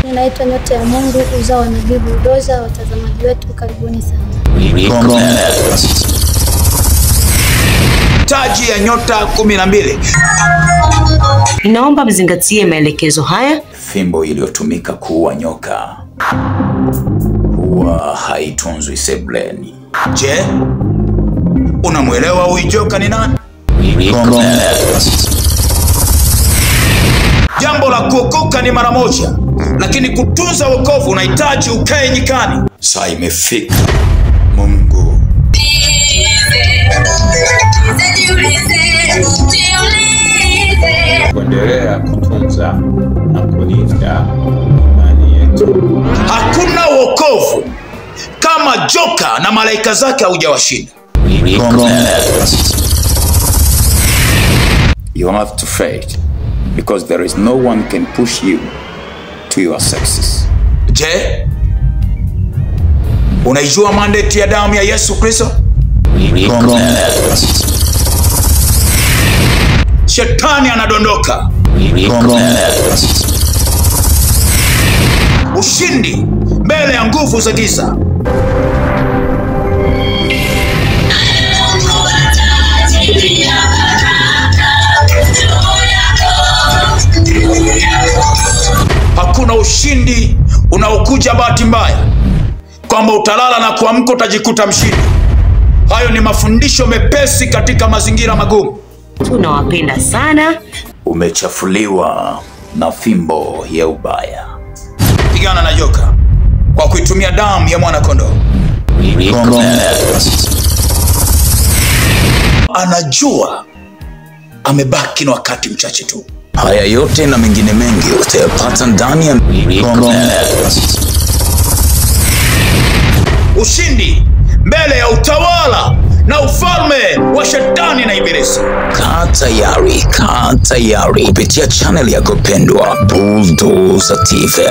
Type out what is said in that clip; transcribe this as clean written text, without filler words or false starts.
Ninaitwa Nyota ya Mungu, uzao wa Nabii Bulldozer. Watazamaji wetu, karibuni sana. Taji ya nyota 12. Ninaomba mzingatie maelekezo haya. Fimbo iliyotumika kuua nyoka huwa haitunzwi sebuleni. Je, unamuelewa huyu joka ni nani? Jambo la kuokoka ni mara moja, lakini kutunza wokovu unahitaji ukae nyikani. Saa imefika. Mungu kuendelea kutunza na kulinda imani yetu. Hakuna wokovu kama joka na malaika zake hujawashinda. You have to fight, because there is no one can push you to your success. Je, unaijua mandate ya damu ya Yesu Kristo? Shetani anadondoka. Ushindi mbele ya nguvu za giza. Hakuna ushindi unaokuja bahati mbaya, kwamba utalala na kuamka utajikuta mshindi. Hayo ni mafundisho mepesi katika mazingira magumu. Tunawapenda sana. Umechafuliwa na fimbo ya ubaya. Pigana na joka kwa kuitumia damu ya mwana kondoo. Anajua amebaki na wakati mchache tu. Haya yote na mengine mengi utayapata ndani ya ushindi mbele ya utawala na ufalme wa Shetani na Ibilisi. Kaa tayari kupitia channel yako pendwa Bulldozer TV.